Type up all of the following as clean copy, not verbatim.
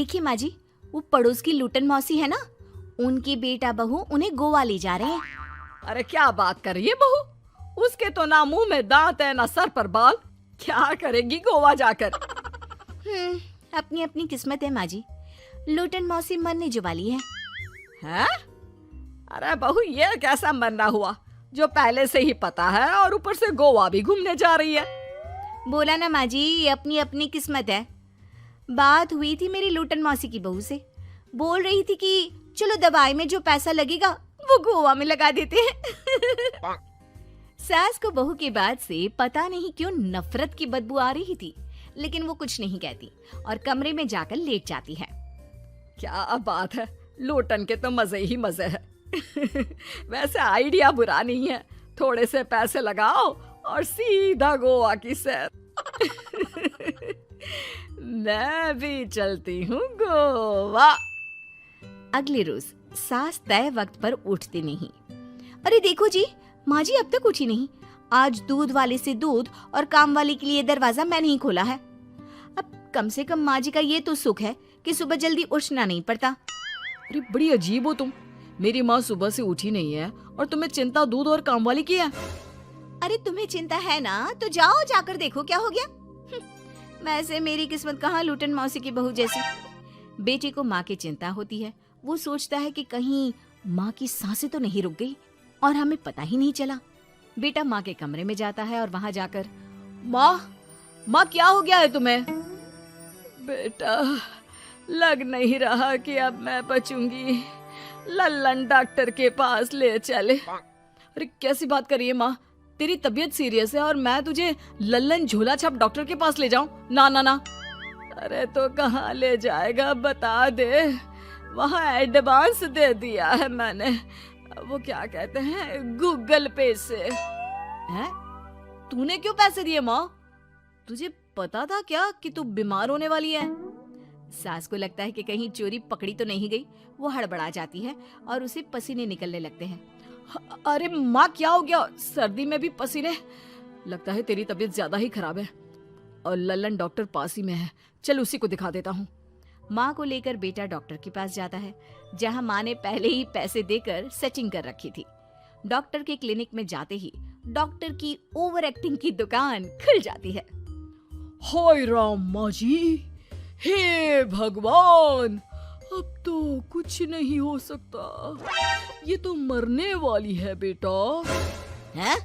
देखिए माँ जी, वो पड़ोस की लूटन मौसी है ना, उनकी बेटा बहू उन्हें गोवा ले जा रहे हैं। अरे क्या बात कर रही है बहू, उसके तो ना मुंह में दांत है ना सर पर बाल, क्या करेगी गोवा जाकर। अपनी अपनी किस्मत है माँ जी, लूटन मौसी मरने जो वाली है। हैं? अरे बहू ये कैसा मरना हुआ जो पहले से ही पता है और ऊपर से गोवा भी घूमने जा रही है। बोला ना माँ जी, ये अपनी अपनी किस्मत है। बात हुई थी मेरी लूटन मौसी की बहू से, बोल रही थी कि चलो दवाई में जो पैसा लगेगा वो गोवा में लगा देते हैं। सास को बहू की बात से पता नहीं क्यों नफरत की बदबू आ रही थी, लेकिन वो कुछ नहीं कहती और कमरे में जाकर लेट जाती है। क्या बात है, लूटन के तो मजे ही मजे है। वैसे आइडिया बुरा नहीं है, थोड़े से पैसे लगाओ और सीधा गोवा की सैर। मैं भी चलती हूँ गोवा। अगले रोज सास तय वक्त पर उठती नहीं। अरे देखो जी, माँ जी अब तक उठी नहीं। आज दूध वाले से दूध और काम वाले के लिए दरवाजा मैंने ही खोला है। अब कम से कम माँ जी का ये तो सुख है कि सुबह जल्दी उठना नहीं पड़ता। अरे बड़ी अजीब हो तुम, मेरी माँ सुबह से उठी नहीं है और तुम्हें चिंता दूध और काम वाली की है। अरे तुम्हें चिंता है ना, तो जाओ जाकर देखो क्या हो गया। वैसे मेरी किस्मत कहाँ लूटन मौसी की बहू जैसी। बेटे को माँ की चिंता होती है, वो सोचता है कि कहीं माँ की सांसें तो नहीं रुक गई और हमें पता ही नहीं चला। बेटा माँ के कमरे में जाता है और वहाँ जाकर, माँ क्या हो गया है तुम्हें? बेटा लग नहीं रहा कि अब मैं बचूंगी, लल्लन डॉक्टर के पास ले चले। अरे कैसी बात कर रही है माँ, तेरी तबीयत सीरियस है और मैं तुझे लल्लन झोला छाप डॉक्टर के पास ले जाऊं? ना ना ना। अरे तो कहाँ ले जाएगा बता दे, वहाँ एडवांस दे दिया है मैंने, वो क्या कहते हैं गूगल पे से। हैं? तूने क्यों पैसे दिए माँ? तुझे पता था क्या कि तू बीमार होने वाली है? सास को लगता है कि कहीं चोरी पकड़ी तो नहीं गई। वो हड़बड़ा जाती है और उसे पसीने निकलने लगते हैं। अरे माँ क्या हो गया, सर्दी में भी पसीने? लगता है तेरी तबीयत ज्यादा ही खराब है और लल्लन डॉक्टर पास ही में है, चल उसी को दिखा देता हूँ। माँ को लेकर बेटा डॉक्टर के पास जाता है, जहाँ माँ ने पहले ही पैसे देकर सेटिंग कर रखी थी। डॉक्टर के क्लिनिक में जाते ही डॉक्टर की ओवर एक्टिंग की दुकान खुल जाती है। हाय राम माँ जी, हे भगवान, अब तो कुछ नहीं हो सकता, ये तो मरने वाली है बेटा। हैं?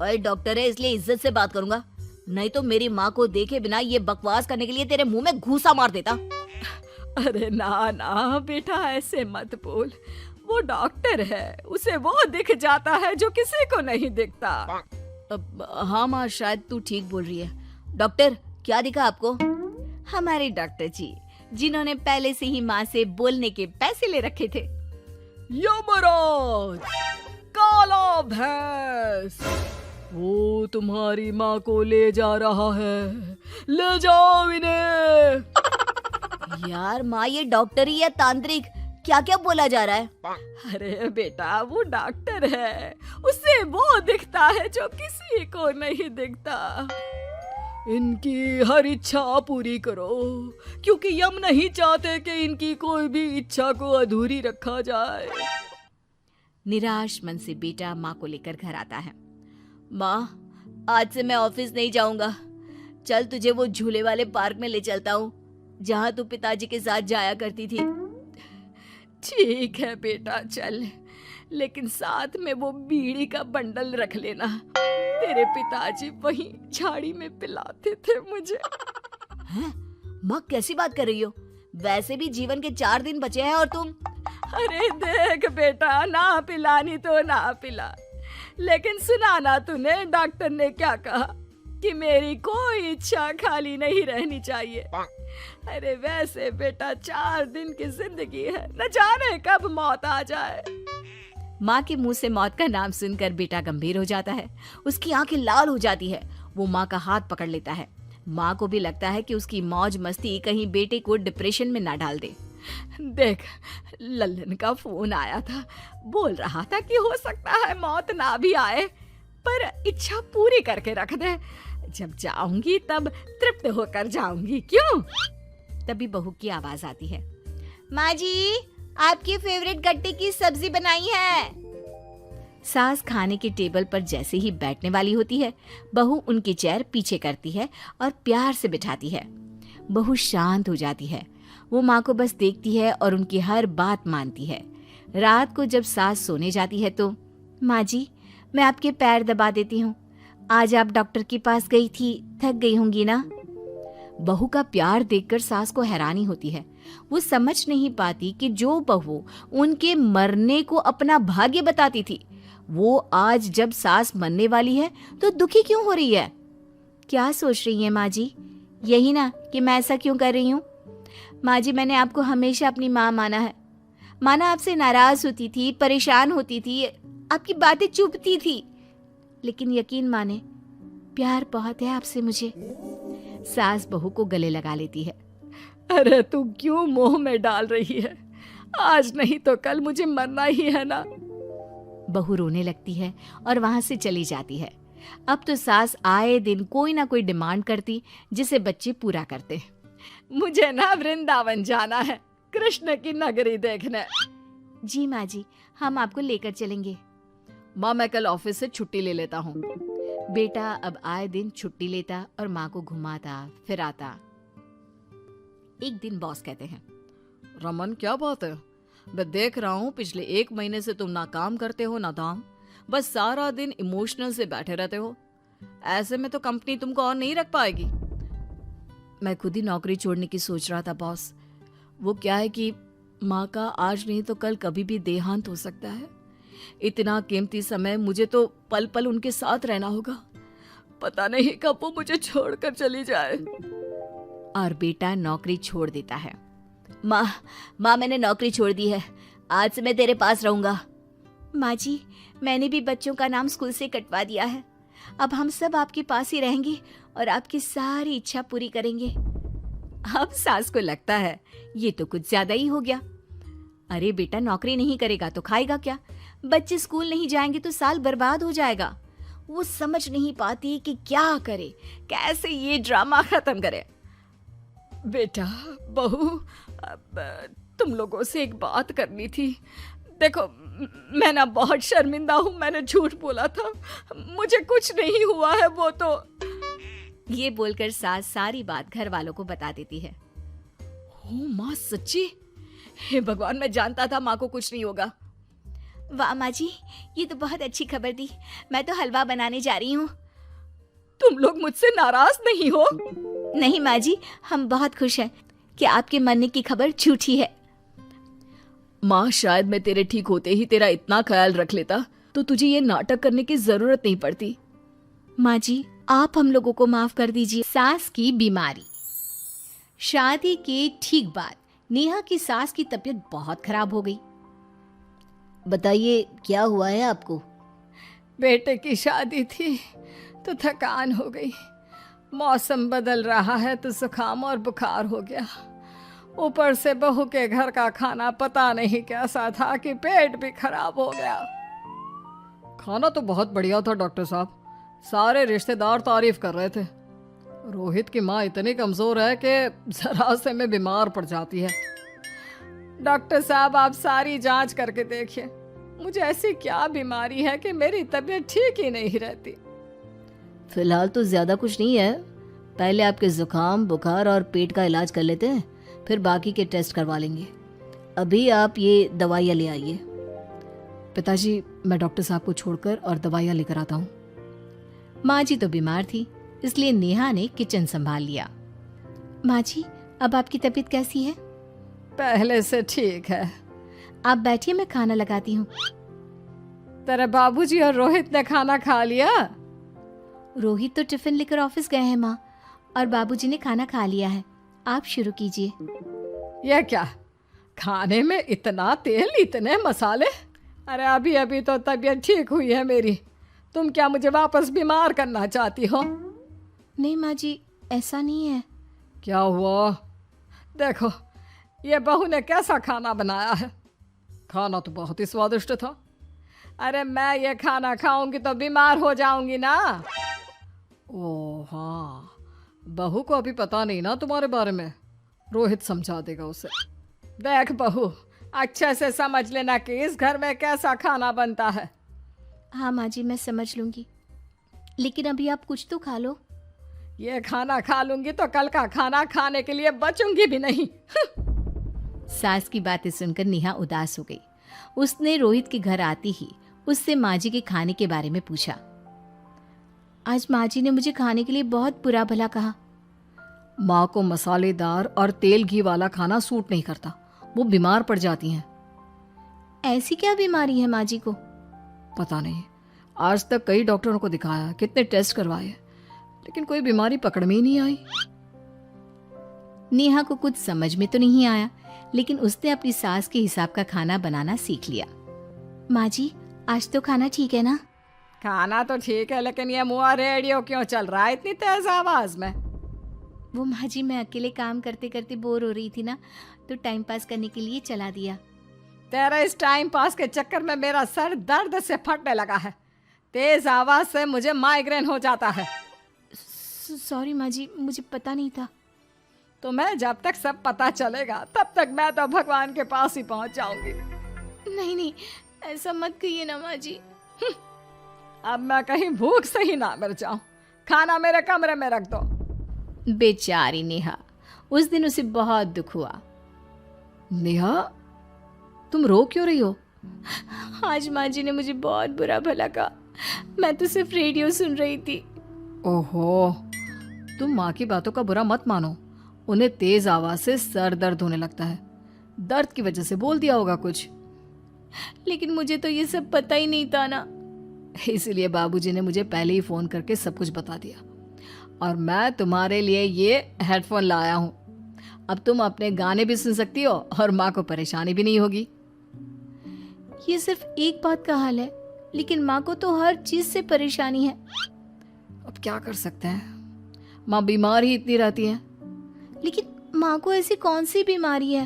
ओए डॉक्टर है इसलिए इज्जत से बात करूंगा, नहीं तो मेरी माँ को देखे बिना ये बकवास करने के लिए तेरे मुंह में घूसा मार देता। अरे ना ना बेटा ऐसे मत बोल, वो डॉक्टर है, उसे वो दिख जाता है जो किसी को नहीं दिखता। हाँ माँ शायद तू ठीक बोल रही है। डॉक्टर क्या दिखा आपको? हमारे डॉक्टर जी, जिन्होंने पहले से ही माँ से बोलने के पैसे ले रखे थे। यमराज, काला भैंस, वो तुम्हारी माँ को ले जा रहा है, ले जाओ इन्हें। यार माँ ये डॉक्टर ही या तांत्रिक, क्या क्या बोला जा रहा है? अरे बेटा वो डॉक्टर है, उसे वो दिखता है जो किसी को नहीं दिखता। इनकी हर इच्छा पूरी करो, क्योंकि यम नहीं चाहते कि इनकी कोई भी इच्छा को अधूरी रखा जाए। निराश मन से बेटा माँ को लेकर घर आता है। माँ आज से मैं ऑफिस नहीं जाऊंगा, चल तुझे वो झूले वाले पार्क में ले चलता हूँ जहाँ तू पिताजी के साथ जाया करती थी। ठीक है बेटा चल, लेकिन साथ में वो बीड़ी का बंडल रख लेना, तेरे पिताजी वहीं झाड़ी में पिलाते थे मुझे। हैं? माँ कैसी बात कर रही हो? वैसे भी जीवन के 4 दिन बचे हैं और तुम। अरे देख बेटा, ना पिलानी तो ना पिला, लेकिन सुना ना तूने डॉक्टर ने क्या कहा कि मेरी कोई इच्छा खाली नहीं रहनी चाहिए। अरे वैसे बेटा 4 दिन की जिंदगी है, न जाने कब मौत आ जाए। माँ के मुंह से मौत का नाम सुनकर बेटा गंभीर हो जाता है, उसकी आंखें लाल हो जाती है। वो माँ का हाथ पकड़ लेता है। माँ को भी लगता है कि उसकी मौज मस्ती कहीं बेटे को डिप्रेशन में ना डाल दे। देख लल्लन का फोन आया था, बोल रहा था कि हो सकता है मौत ना भी आए, पर इच्छा पूरी करके रख दे, जब जाऊंगी तब तृप्त होकर जाऊंगी, क्यों? तभी बहू की आवाज आती है, माँ जी आपकी फेवरेट गट्टे की सब्जी बनाई है। सास खाने के टेबल पर जैसे ही बैठने वाली होती है, बहू उनकी चेयर पीछे करती है और प्यार से बिठाती है। बहू शांत हो जाती है। वो माँ को बस देखती है और उनकी हर बात मानती है। रात को जब सास सोने जाती है तो, माँ जी मैं आपके पैर दबा देती हूँ, आज आप डॉक्टर के पास गई थी, थक गई होंगी ना। बहू का प्यार देखकर सास को हैरानी होती है। वो समझ नहीं पाती कि जो बहू उनके मरने को अपना भाग्य बताती थी, वो आज जब सास मरने वाली है तो दुखी क्यों हो रही है। क्या सोच रही है माँ जी, यही ना कि मैं ऐसा क्यों कर रही हूँ। माँ जी मैंने आपको हमेशा अपनी माँ माना है। माना आपसे नाराज होती थी, परेशान होती थी, आपकी बातें चुभती थी, लेकिन यकीन माने प्यार बहुत है आपसे मुझे। सास बहू को गले लगा लेती है। अरे तू क्यों मुंह में डाल रही है, आज नहीं तो कल मुझे मरना ही है ना। बहू रोने लगती है और वहां से चली जाती है। अब तो सास आए दिन कोई ना कोई डिमांड करती जिसे बच्चे पूरा करते। मुझे ना वृंदावन जाना है, कृष्ण की नगरी देखने। जी माँ जी हम आपको लेकर चलेंगे। माँ मैं कल ऑफिस से छुट्टी ले लेता हूँ। बेटा अब आए दिन छुट्टी लेता और माँ को घुमाता फिराता। एक दिन बॉस कहते हैं, रमन क्या बात है, मैं देख रहा हूँ पिछले 1 महीने से तुम ना काम करते हो ना दाम, बस सारा दिन इमोशनल से बैठे रहते हो। ऐसे में तो कंपनी तुमको और नहीं रख पाएगी। मैं खुद ही नौकरी छोड़ने की सोच रहा था बॉस। वो क्या है कि माँ का आज नहीं तो कल कभी भी देहांत हो सकता है। इतना कीमती समय मुझे तो पल पल उनके साथ रहना होगा। पता नहीं कब वो मुझे छोड़कर चली जाए। और बेटा नौकरी छोड़ देता है। माँ मैंने नौकरी छोड़ दी है, आज से मैं तेरे पास रहूंगा। माँ जी मैंने भी बच्चों का नाम स्कूल से कटवा दिया है, अब हम सब आपके पास ही रहेंगे और आपकी सारी इच्छा पूरी करेंगे। अब सास को लगता है ये तो कुछ ज्यादा ही हो गया। अरे बेटा नौकरी नहीं करेगा तो खाएगा क्या, बच्चे स्कूल नहीं जाएंगे तो साल बर्बाद हो जाएगा। वो समझ नहीं पाती कि क्या करे, कैसे ये ड्रामा खत्म करे। बेटा बहू तुम लोगों से एक बात करनी थी। देखो मैं ना बहुत शर्मिंदा हूँ, मैंने झूठ बोला था, मुझे कुछ नहीं हुआ है। वो तो ये बोलकर सास सारी बात घर वालों को बता देती है। ओ माँ सच्ची, हे भगवान मैं जानता था माँ को कुछ नहीं होगा। वाह माँ जी ये तो बहुत अच्छी खबर दी, मैं तो हलवा बनाने जा रही हूँ। तुम लोग मुझसे नाराज नहीं हो? नहीं माँ जी हम बहुत खुश हैं कि आपके मरने की खबर झूठी है। माँ शायद मैं तेरे ठीक होते ही तेरा इतना ख्याल रख लेता तो तुझे ये नाटक करने की जरूरत नहीं पड़ती। माँ जी आप हम लोगों को माफ कर दीजिए। सास की बीमारी। शादी के ठीक बाद नेहा की सास की तबीयत बहुत खराब हो गई। बताइए क्या हुआ है आपको? बेटे की शादी थी तो थकान हो गई, मौसम बदल रहा है तो जुकाम और बुखार हो गया, ऊपर से बहू के घर का खाना पता नहीं कैसा था कि पेट भी खराब हो गया। खाना तो बहुत बढ़िया था डॉक्टर साहब, सारे रिश्तेदार तारीफ कर रहे थे। रोहित की माँ इतनी कमजोर है कि जरा से में बीमार पड़ जाती है। डॉक्टर साहब आप सारी जांच करके देखिए, मुझे ऐसी क्या बीमारी है कि मेरी तबीयत ठीक ही नहीं रहती। फिलहाल तो ज्यादा कुछ नहीं है, पहले आपके जुकाम बुखार और पेट का इलाज कर लेते हैं, फिर बाकी के टेस्ट करवा लेंगे। अभी आप ये दवाइयाँ ले आइए। पिताजी मैं डॉक्टर साहब को छोड़कर और दवाइयाँ लेकर आता हूँ। माँ जी तो बीमार थी इसलिए नेहा ने किचन संभाल लिया। माँ जी अब आपकी तबीयत कैसी है? पहले से ठीक है। आप बैठिए मैं खाना लगाती हूँ। तेरे बाबूजी और रोहित ने खाना खा लिया? रोहित तो टिफिन लेकर ऑफिस गए हैं माँ, और बाबूजी ने खाना खा लिया है। आप शुरू कीजिए। यह क्या, खाने में इतना तेल इतने मसाले? अरे अभी अभी तो तबीयत ठीक हुई है मेरी, तुम क्या मुझे वापस बीमार करना चाहती हो? नहीं माँ जी ऐसा नहीं है। क्या हुआ? देखो ये बहू ने कैसा खाना बनाया है, खाना तो बहुत ही स्वादिष्ट था। अरे मैं ये खाना खाऊंगी तो बीमार हो जाऊंगी ना। ओह हाँ, बहू को अभी पता नहीं ना तुम्हारे बारे में, रोहित समझा देगा उसे। देख बहू, अच्छे से समझ लेना कि इस घर में कैसा खाना बनता है। हाँ माँ जी, मैं समझ लूँगी, लेकिन अभी आप कुछ तो खा लो। ये खाना खा लूंगी तो कल का खाना खाने के लिए बचूंगी भी नहीं। सास की बातें सुनकर नेहा उदास हो गई। उसने रोहित के घर आते ही उससे माँ जी के खाने के बारे में पूछा। आज माँ जी ने मुझे खाने के लिए बहुत बुरा भला कहा। माँ को मसालेदार और तेल घी वाला खाना सूट नहीं करता, वो बीमार पड़ जाती हैं। ऐसी क्या बीमारी है माँ जी को? पता नहीं, आज तक कई डॉक्टरों को दिखाया, कितने टेस्ट करवाए, लेकिन कोई बीमारी पकड़ में ही नहीं आई। नेहा को कुछ समझ में तो नहीं आया, लेकिन उसने अपनी सास के हिसाब का खाना बनाना सीख लिया। माँ जी, आज तो खाना ठीक है ना? खाना तो ठीक है, लेकिन ये मुआ रेडियो क्यों चल रहा है इतनी तेज आवाज में? वो माँ जी, मैं अकेले काम करते करते बोर हो रही थी ना, तो टाइम पास करने के लिए चला दिया। तेरा इस टाइम पास के चक्कर में मेरा सर दर्द से फटने लगा है। तेज आवाज से मुझे माइग्रेन हो जाता है। सॉरी माँ जी, मुझे पता नहीं था। तुम्हें जब तक सब पता चलेगा तब तक मैं तो भगवान के पास ही पहुंच जाऊंगी। नहीं नहीं, ऐसा मत कहिए ना माँ जी। अब मैं कहीं भूख से ही ना मर जाऊं। खाना मेरे कमरे में रख दो। बेचारी नेहा, उस दिन उसे बहुत दुख हुआ। नेहा, तुम रो क्यों रही हो? आज माँ जी ने मुझे बहुत बुरा भला कहा। मैं तो सिर्फ रेडियो सुन रही थी। ओहो, तुम माँ की बातों का बुरा मत मानो। उन्हें तेज आवाज से सर दर्द होने लगता है, दर्द की वजह से बोल दिया होगा कुछ। लेकिन मुझे तो ये सब पता ही नहीं था ना। इसीलिए बाबूजी ने मुझे पहले ही फोन करके सब कुछ बता दिया, और मैं तुम्हारे लिए ये हेडफोन लाया हूँ। अब तुम अपने गाने भी सुन सकती हो और माँ को परेशानी भी नहीं होगी। ये सिर्फ एक बात का हाल है, लेकिन माँ को तो हर चीज से परेशानी है। अब क्या कर सकते हैं, माँ बीमार ही इतनी रहती है। लेकिन माँ को ऐसी कौन सी बीमारी है?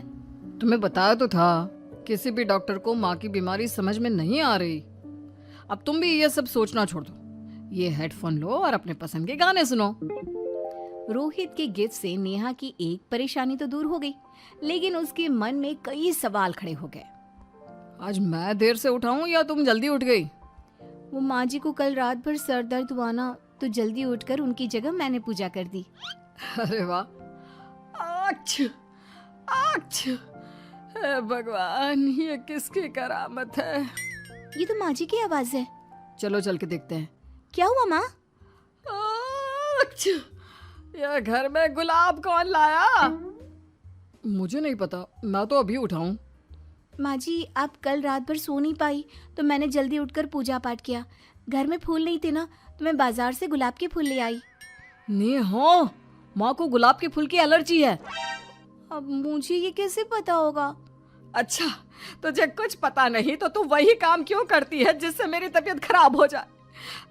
तुम्हें बताया तो था, किसी भी डॉक्टर को माँ की बीमारी समझ में नहीं आ रही। अब तुम भी ये सब सोचना छोड़ दो, ये हेडफोन लो और अपने पसंद के गाने सुनो। रोहित के गिफ्ट से नेहा की एक परेशानी तो दूर हो गई, लेकिन उसके मन में कई सवाल खड़े हो गए। आज मैं देर से उठाऊं या तुम जल्दी उठ गई? वो माँ जी को कल रात भर सर दर्द हुआ ना, तो जल्दी उठकर उनकी जगह मैंने पूजा कर दी। अरे वाह, आछ, आछ, हे भगवान, ये किसकी करामत है? ये तो माँ जी की आवाज है। चलो चल के देखते हैं। क्या हुआ माँ? आछ, ये घर में गुलाब कौन लाया? मुझे नहीं पता, मैं तो अभी उठाऊं। माँ जी, आप कल रात भर सो नहीं पाई, तो मैंने जल्दी उठकर पूजा पाठ किया। घर में फूल नहीं थे ना, तो मैं बाजार से गुलाब के फूल ले आई। नेहा, माँ को गुलाब के फूल की एलर्जी है। अब मुझे ये कैसे पता होगा? अच्छा, तुझे कुछ पता नहीं तो तू वही काम क्यों करती है जिससे मेरी तबीयत खराब हो जाए?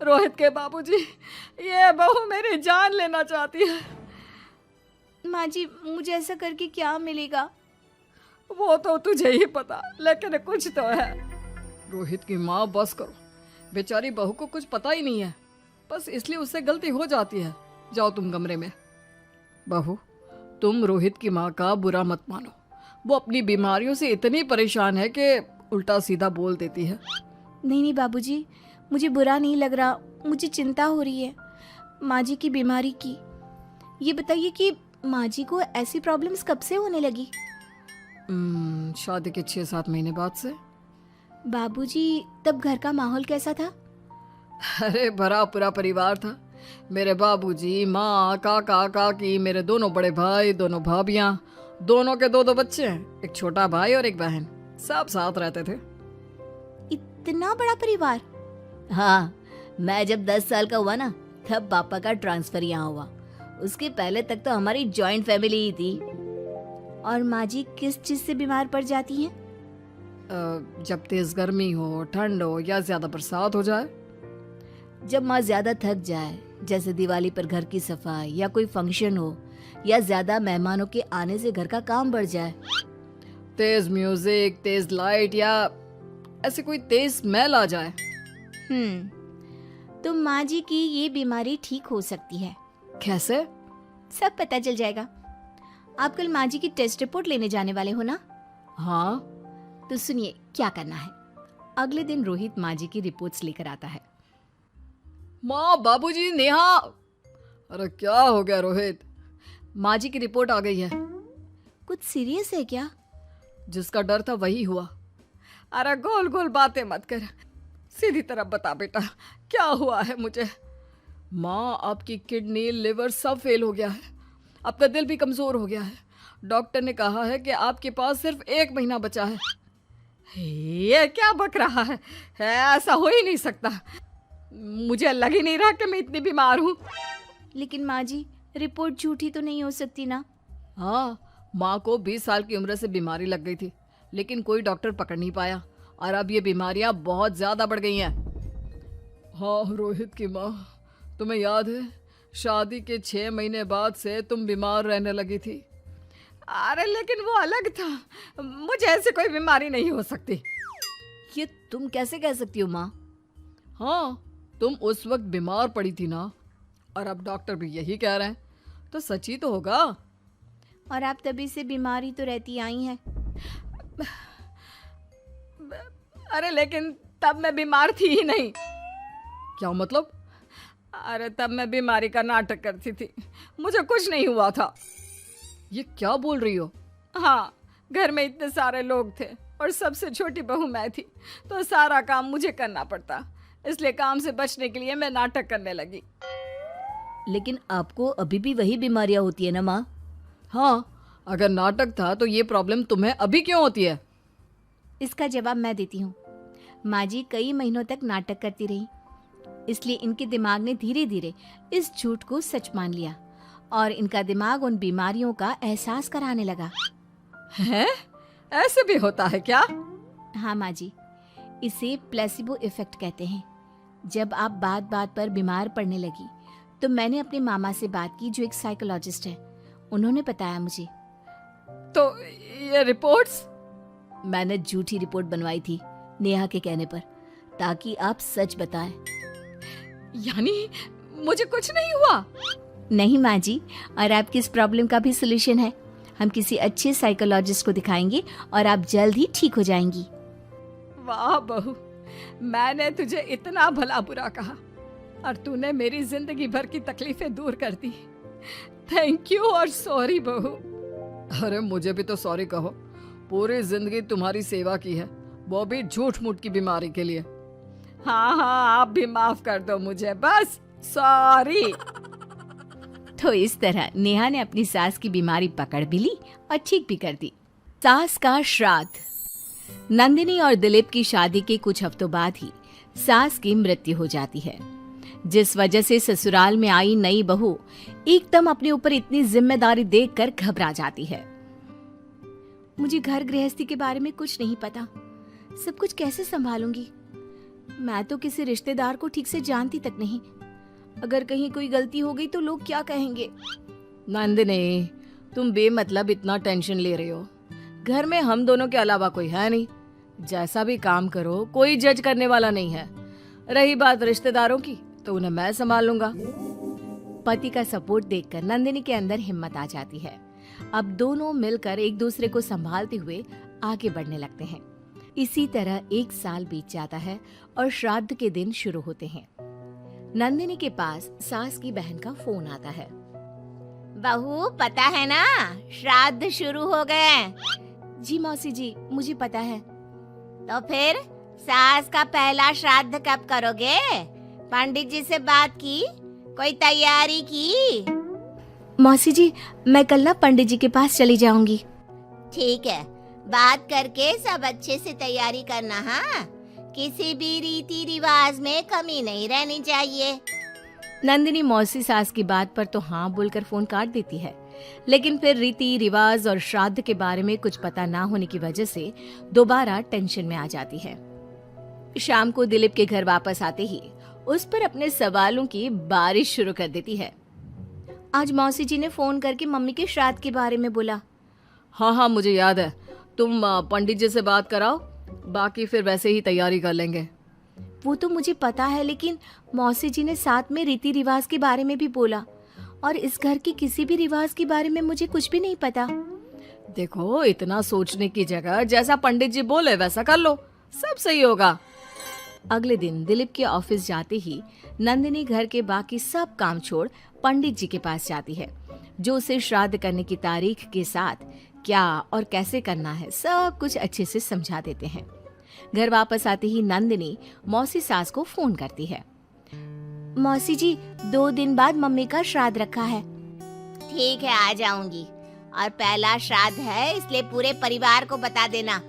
रोहित के बाबूजी, ये बहू मेरी जान लेना चाहती है। माँ जी, मुझे ऐसा करके क्या मिलेगा? वो तो तुझे ही पता, लेकिन कुछ तो है। रोहित की माँ, बस करो। बेचारी बहू को कुछ पता ही नहीं है, बस इसलिए उससे गलती हो जाती है। जाओ तुम कमरे में। बहू, तुम रोहित की माँ का बुरा मत मानो। वो अपनी बीमारियों से इतनी परेशान है कि उल्टा सीधा बोल देती है। नहीं नहीं बाबूजी, मुझे बुरा नहीं लग रहा, मुझे चिंता हो रही है माँ जी की बीमारी की। ये बताइए कि माँ जी को ऐसी प्रॉब्लम्स कब से होने लगी? शादी के 6-7 महीने बाद से। बाबूजी, तब घर का माहौल कैसा था? अरे भरा पूरा परिवार था। मेरे बाबूजी, माँ, काका, काकी, मेरे दोनों बड़े भाई, दोनों भाभियाँ, दोनों के 2-2 बच्चे हैं, एक छोटा भाई और एक बहन, सब साथ रहते थे। इतना बड़ा परिवार? हाँ, मैं जब 10 साल का हुआ ना, तब पापा का ट्रांसफर यहाँ हुआ। उसके पहले तक तो हमारी जॉइंट फैमिली ही थी। और माँ जी किस चीज से बीमार पड़ जाती हैं? जब तेज गर्मी हो, ठंड हो या ज्यादा बरसात हो जाए। जब माँ ज्यादा थक जाए, जैसे दिवाली पर घर की सफाई या कोई फंक्शन हो, या ज्यादा मेहमानों के आने से घर का काम बढ़ जाए। तेज म्यूजिक, तेज लाइट या ऐसे कोई तेज स्मेल आ जाए। तो माँ जी की ये बीमारी ठीक हो सकती है। कैसे? सब पता चल जाएगा। आप कल माँ जी की टेस्ट रिपोर्ट लेने जाने वाले हो ना? हाँ। तो सुनिए क्या करना है। अगले दिन रोहित माँ जी की रिपोर्ट्स लेकर आता है। माँ, बाबूजी, नेहा। अरे क्या हो गया रोहित? माँ जी की रिपोर्ट आ गई है। कुछ सीरियस है क्या? जिसका डर था वही हुआ। अरे गोल गोल बातें मत कर, सीधी तरफ बता बेटा, क्या हुआ है मुझे? माँ, आपकी किडनी, लिवर सब फेल हो गया है। आपका दिल भी कमजोर हो गया है। डॉक्टर ने कहा है कि आपके पास सिर्फ 1 महीना बचा है। ये क्या बक रहा है? ऐसा हो ही नहीं सकता। मुझे लग ही नहीं रहा कि मैं इतनी बीमार हूँ। लेकिन माँ जी, रिपोर्ट झूठी तो नहीं हो सकती ना? हाँ, माँ को 20 साल की उम्र से बीमारी लग गई थी, लेकिन कोई डॉक्टर पकड़ नहीं पाया और अब ये बीमारियां बहुत ज्यादा बढ़ गई हैं। हाँ रोहित की माँ, तुम्हें याद है शादी के 6 महीने बाद से तुम बीमार रहने लगी थी। अरे लेकिन वो अलग था, मुझे ऐसे कोई बीमारी नहीं हो सकती। ये तुम कैसे कह सकती हो माँ? हाँ, तुम उस वक्त बीमार पड़ी थी ना, और अब डॉक्टर भी यही कह रहे हैं, तो सच ही तो होगा। और आप तभी से बीमारी तो रहती आई हैं। अरे लेकिन तब मैं बीमार थी ही नहीं। क्या मतलब? अरे तब मैं बीमारी का नाटक करती थी, मुझे कुछ नहीं हुआ था। ये क्या बोल रही हो? हाँ, घर में इतने सारे लोग थे और सबसे छोटी बहू मैं थी, तो सारा काम मुझे करना पड़ता, इसलिए काम से बचने के लिए मैं नाटक करने लगी। लेकिन आपको अभी भी वही बीमारियां होती है ना माँ? हाँ, अगर नाटक था तो ये प्रॉब्लम तुम्हें अभी क्यों होती है? इसका जवाब मैं देती हूँ। माँ जी कई महीनों तक नाटक करती रही, इसलिए इनके दिमाग ने धीरे धीरे इस झूठ को सच मान लिया और इनका दिमाग उन बीमारियों का एहसास कराने लगा। हैं? ऐसे भी होता है क्या? हाँ माँ जी, इसे प्लेसिबो इफेक्ट कहते हैं। जब आप बात बात पर बीमार पड़ने लगी तो मैंने अपने मामा से बात की, जो एक साइकोलॉजिस्ट है। उन्होंने बताया मुझे। तो ये रिपोर्ट्स? मैंने झूठी रिपोर्ट बनवाई थी नेहा के कहने पर, ताकि आप सच बताएं। यानी मुझे कुछ नहीं हुआ? नहीं माँ जी, और आपकी इस प्रॉब्लम का भी सोल्यूशन है। हम किसी अच्छे साइकोलॉजिस्ट को दिखाएंगे और आप जल्द ही ठीक हो जाएंगी। वाह बहू, मैंने तुझे इतना भला बुरा कहा और तूने मेरी जिंदगी भर की तकलीफें दूर कर दी। थैंक यू और सॉरी बहू। अरे मुझे भी तो सॉरी कहो, पूरी जिंदगी तुम्हारी सेवा की है, वो भी झूठ मूठ की बीमारी के लिए। हाँ हाँ, आप भी माफ कर दो मुझे, बस सॉरी। तो इस तरह नेहा ने अपनी सास की बीमारी पकड़ भी ली और ठीक भी कर दी। सास का श्राद्ध। नंदिनी और दिलीप की शादी के कुछ हफ्तों बाद ही सास की मृत्यु हो जाती है, जिस वजह से ससुराल में आई नई बहू एकदम अपने ऊपर इतनी जिम्मेदारी देखकर घबरा जाती है। मुझे घर गृहस्थी के बारे में कुछ नहीं पता, सब कुछ कैसे संभालूंगी? मैं तो किसी रिश्तेदार को ठीक से जानती तक नहीं। अगर कहीं कोई गलती हो गई तो लोग क्या कहेंगे? नंदिनी, तुम बेमतलब इतना टेंशन ले रही हो। घर में हम दोनों के अलावा कोई है नहीं। जैसा भी काम करो कोई जज करने वाला नहीं है। रही बात रिश्तेदारों की, तो उन्हें मैं संभाल लूंगा। पति का सपोर्ट देखकर नंदिनी के अंदर हिम्मत आ जाती है। अब दोनों मिलकर एक दूसरे को संभालते हुए आगे बढ़ने लगते हैं। इसी तरह 1 साल बीत जाता है और श्राद्ध के दिन शुरू होते हैं। नंदिनी के पास सास की बहन का फोन आता है। बहू, पता है ना, श्राद्ध शुरू हो गए। जी मौसी जी, मुझे पता है। तो फिर सास का पहला श्राद्ध कब करोगे? पंडित जी से बात की? कोई तैयारी की? मौसी जी, मैं कल ना पंडित जी के पास चली जाऊंगी। ठीक है, बात करके सब अच्छे से तैयारी करना। हाँ, किसी भी रीति रिवाज में कमी नहीं रहनी चाहिए। नंदिनी मौसी सास की बात पर तो हाँ बोलकर फोन काट देती है, लेकिन फिर रीति रिवाज और श्राद्ध के बारे में कुछ पता ना होने की वजह से दोबारा टेंशन में आ जाती है। शाम को दिलीप के घर वापस आते ही उस पर अपने सवालों की बारिश शुरू कर देती है। आज मौसी जी ने फोन करके मम्मी के श्राद्ध के बारे में बोला। हाँ, मुझे याद है। तुम पंडित जी से बात कराओ, बाकी फिर वैसे ही तैयारी कर लेंगे। वो तो मुझे पता है, लेकिन मौसी जी ने साथ में रीति रिवाज के बारे में भी बोला और इस घर के किसी भी रिवाज के बारे में मुझे कुछ भी नहीं पता। देखो, इतना सोचने की जगह जैसा पंडित जी बोले वैसा कर लो, सब सही होगा। अगले दिन दिलीप के ऑफिस जाते ही नंदिनी घर के बाकी सब काम छोड़ पंडित जी के पास जाती है, जो उसे श्राद्ध करने की तारीख के साथ क्या और कैसे करना है सब कुछ अच्छे से समझा देते हैं। घर वापस आते ही नंदिनी मौसी सास को फोन करती है। मौसी जी, 2 दिन बाद मम्मी का श्राद्ध रखा है। ठीक है, आ जाऊंगी। और पहला श्राद्ध है, इसलिए पूरे परिवार को बता देना।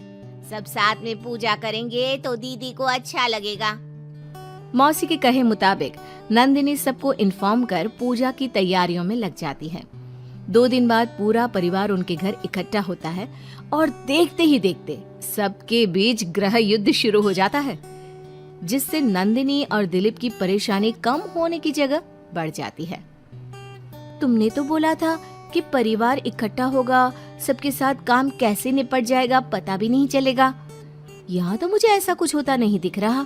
सब साथ में पूजा करेंगे तो दीदी को अच्छा लगेगा। मौसी के कहे मुताबिक नंदिनी सबको इन्फॉर्म कर पूजा की तैयारियों में लग जाती है। 2 दिन बाद पूरा परिवार उनके घर इकट्ठा होता है और देखते ही देखते सबके बीच ग्रह युद्ध शुरू हो जाता है, जिससे नंदिनी और दिलीप की परेशानी कम होने की जगह बढ़ जाती है। तुमने तो बोला था कि परिवार इकट्ठा होगा, सबके साथ काम कैसे निपट जाएगा पता भी नहीं चलेगा। यहाँ तो मुझे ऐसा कुछ होता नहीं दिख रहा।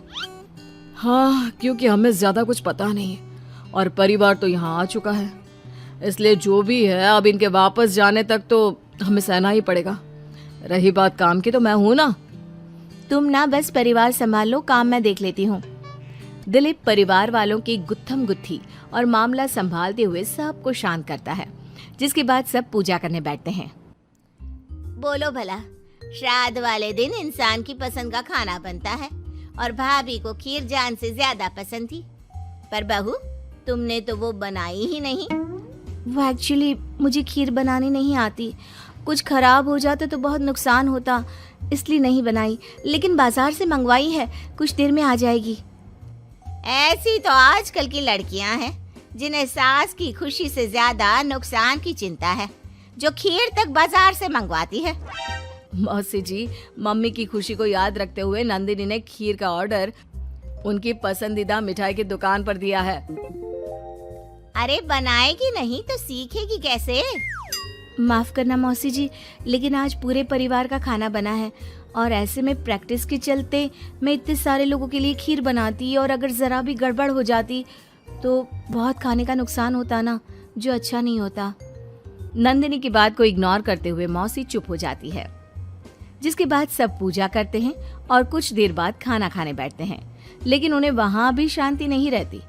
हाँ, क्योंकि हमें ज्यादा कुछ पता नहीं है और परिवार तो यहाँ आ चुका है, इसलिए जो भी है अब इनके वापस जाने तक तो हमें सहना ही पड़ेगा। रही बात काम की, तो मैं हूं ना। तुम ना बस परिवार संभाल लो, काम मैं देख लेती हूँ। दिलीप परिवार वालों की गुत्थम गुत्थी और मामला संभालते हुए सबको शांत करता है, जिसके बाद सब पूजा करने बैठते हैं। बोलो भला, श्राद्ध वाले दिन इंसान की पसंद का खाना बनता है और भाभी को खीर जान से ज्यादा पसंद थी, पर बहू तुमने तो वो बनाई ही नहीं। वो एक्चुअली मुझे खीर बनानी नहीं आती, कुछ खराब हो जाता तो बहुत नुकसान होता, इसलिए नहीं बनाई, लेकिन बाजार से मंगवाई है, कुछ देर में आ जाएगी। ऐसी तो आजकल की लड़कियां हैं जिन्हें सास की खुशी से ज्यादा नुकसान की चिंता है, जो खीर तक बाजार से मंगवाती है। मौसी जी, मम्मी की खुशी को याद रखते हुए नंदिनी ने खीर का ऑर्डर उनकी पसंदीदा मिठाई की दुकान पर दिया है। अरे बनाएगी नहीं तो सीखेगी कैसे? माफ करना मौसी जी, लेकिन आज पूरे परिवार का खाना बना है और ऐसे में प्रैक्टिस के चलते मैं इतने सारे लोगों के लिए खीर बनाती और अगर जरा भी गड़बड़ हो जाती तो बहुत खाने का नुकसान होता ना, जो अच्छा नहीं होता। नंदिनी की बात को इग्नोर करते हुए मौसी चुप हो जाती है, जिसके बाद सब पूजा करते हैं और कुछ देर बाद खाना खाने बैठते हैं, लेकिन उन्हें वहां भी शांति नहीं रहती।